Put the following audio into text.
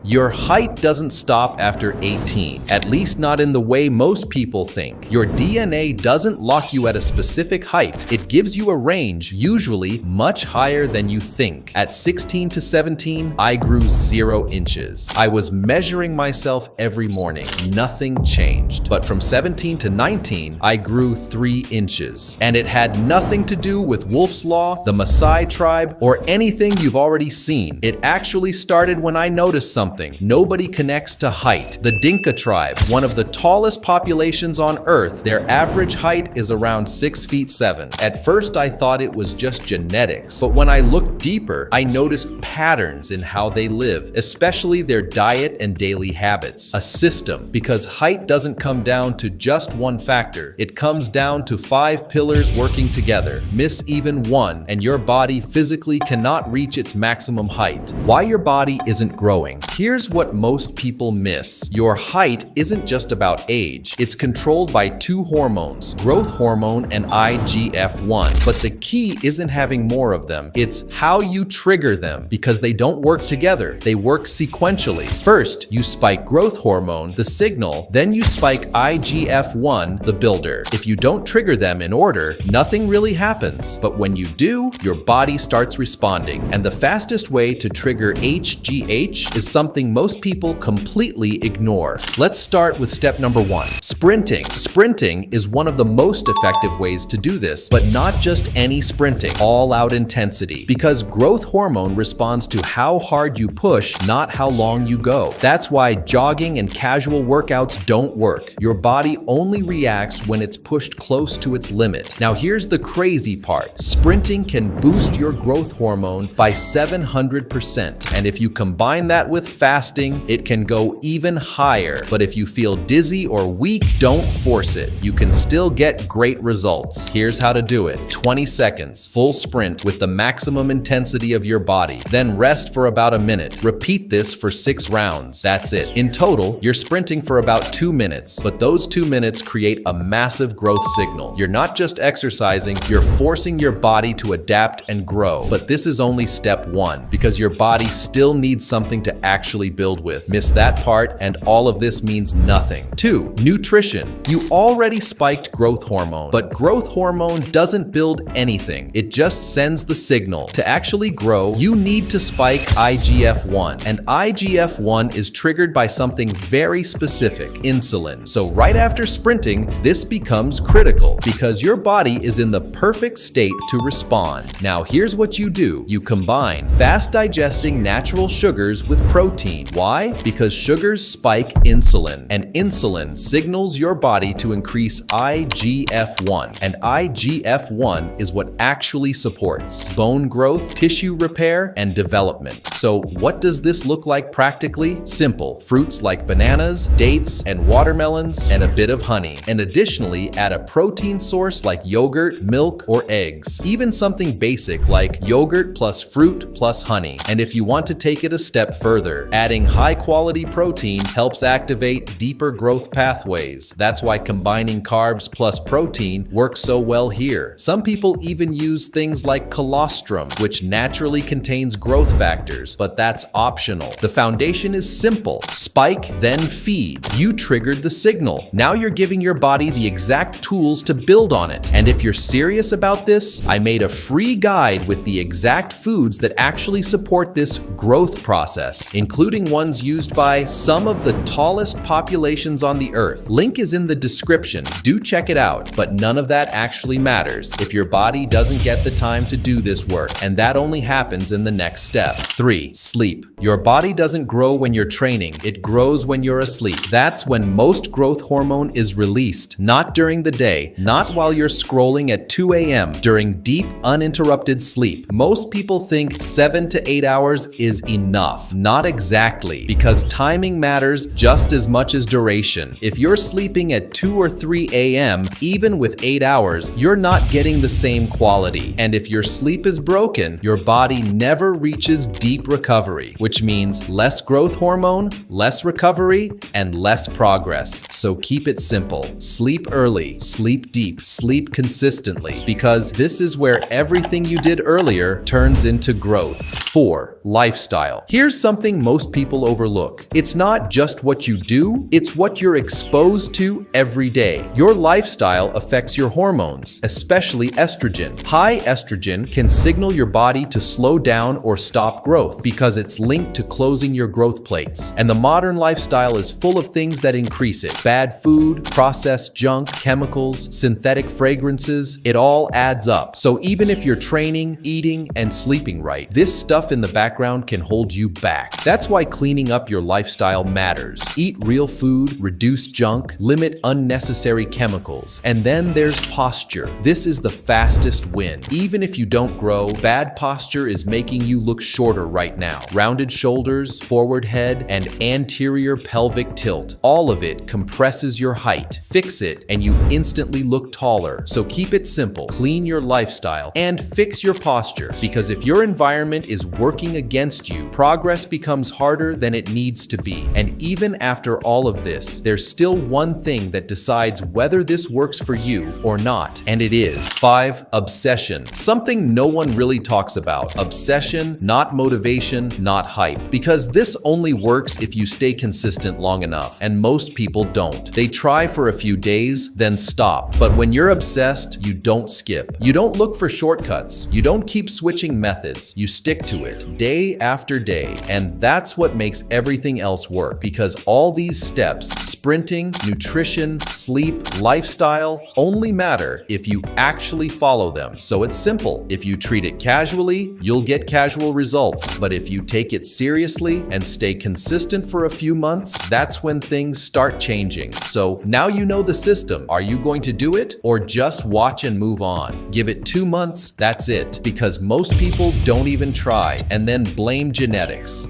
Your height doesn't stop after 18, at least not in the way most people think. Your DNA doesn't lock you at a specific height. It gives you a range, usually much higher than you think. At 16 to 17, I grew 0 inches. I was measuring myself every morning. Nothing changed. But from 17 to 19, I grew 3 inches. And it had nothing to do with Wolf's Law, the Maasai tribe, or anything you've already seen. It actually started when I noticed something nobody connects to height. The Dinka tribe, one of the tallest populations on Earth, their average height is around 6 feet 7. At first, I thought it was just genetics, but when I looked deeper, I noticed patterns in how they live, especially their diet and daily habits. A system, because height doesn't come down to just one factor. It comes down to 5 pillars working together. Miss even one, and your body physically cannot reach its maximum height. Why your body isn't growing. Here's what most people miss. Your height isn't just about age. It's controlled by 2 hormones, growth hormone and IGF-1. But the key isn't having more of them. It's how you trigger them, because they don't work together. They work sequentially. First, you spike growth hormone, the signal, then you spike IGF-1, the builder. If you don't trigger them in order, nothing really happens. But when you do, your body starts responding. And the fastest way to trigger HGH is something most people completely ignore. Let's start with step number 1. Sprinting. Sprinting is one of the most effective ways to do this, but not just any sprinting, all-out intensity, because growth hormone responds to how hard you push, not how long you go. That's why jogging and casual workouts don't work. Your body only reacts when it's pushed close to its limit. Now here's the crazy part. Sprinting can boost your growth hormone by 700%. And if you combine that with fasting, it can go even higher. But if you feel dizzy or weak, don't force it. You can still get great results. Here's how to do it. 20 seconds, full sprint with the maximum intensity of your body. Then rest for about a minute. Repeat this for 6 rounds. That's it. In total, you're sprinting for about 2 minutes, but those 2 minutes create a massive growth signal. You're not just exercising, you're forcing your body to adapt and grow. But this is only step 1, because your body still needs something to actually build with. Miss that part, and all of this means nothing. 2. Nutrition. You already spiked growth hormone, but growth hormone doesn't build anything. It just sends the signal. To actually grow, you need to spike IGF-1, and IGF-1 is triggered by something very specific, insulin. So right after sprinting, this becomes critical, because your body is in the perfect state to respond. Now here's what you do. You combine fast digesting natural sugars with protein. Why? Because sugars spike insulin, and insulin signals your body to increase IGF-1, and IGF-1 is what actually supports bone growth, tissue repair, and development. So what does this look like practically? Simple. Fruits like bananas, dates, and watermelons, and a bit of honey. And additionally, add a protein source like yogurt, milk, or eggs. Even something basic like yogurt plus fruit plus honey. And if you want to take it a step further, adding high-quality protein helps activate deeper growth pathways. That's why combining carbs plus protein works so well here. Some people even use things like colostrum, which naturally contains growth factors, but that's optional. The foundation is simple. Spike, then feed. You triggered the signal. Now you're giving your body the exact tools to build on it. And if you're serious about this, I made a free guide with the exact foods that actually support this growth process, including ones used by some of the tallest populations on the earth. Link is in the description. Do check it out, but none of that actually matters if your body doesn't get the time to do this work, and that only happens in the next step. 3. Sleep. Your body doesn't grow when you're training. It grows when you're asleep. That's when most growth hormone is released, not during the day, not while you're scrolling at 2 a.m., during deep, uninterrupted sleep. Most people think 7 to 8 hours is enough. Not exactly, because timing matters just as much as duration. If you're sleeping at 2 or 3 a.m., even with 8 hours, you're not getting the same quality. And if your sleep is broken, your body never reaches deep recovery, which means less growth hormone, less recovery, and less progress. So keep it simple. Sleep early, sleep deep, sleep consistently, because this is where everything you did earlier turns into growth. 4. Lifestyle. Here's something most most people overlook. It's not just what you do, it's what you're exposed to every day. Your lifestyle affects your hormones, especially estrogen. High estrogen can signal your body to slow down or stop growth because it's linked to closing your growth plates. And the modern lifestyle is full of things that increase it. Bad food, processed junk, chemicals, synthetic fragrances, it all adds up. So even if you're training, eating, and sleeping right, this stuff in the background can hold you back. That's why cleaning up your lifestyle matters. Eat real food, reduce junk, limit unnecessary chemicals. And then there's posture. This is the fastest win. Even if you don't grow, bad posture is making you look shorter right now. Rounded shoulders, forward head, and anterior pelvic tilt. All of it compresses your height. Fix it, and you instantly look taller. So keep it simple, clean your lifestyle, and fix your posture. Because if your environment is working against you, progress becomes harder than it needs to be. And even after all of this, there's still one thing that decides whether this works for you or not, and it is 5. Obsession. Something no one really talks about. Obsession, not motivation, not hype. Because this only works if you stay consistent long enough, and most people don't. They try for a few days, then stop. But when you're obsessed, you don't skip. You don't look for shortcuts. You don't keep switching methods. You stick to it, day after day. And that's what makes everything else work. Because all these steps, sprinting, nutrition, sleep, lifestyle, only matter if you actually follow them. So it's simple. If you treat it casually, you'll get casual results. But if you take it seriously and stay consistent for a few months, that's when things start changing. So now you know the system. Are you going to do it or just watch and move on? Give it 2 months, that's it. Because most people don't even try and then blame genetics.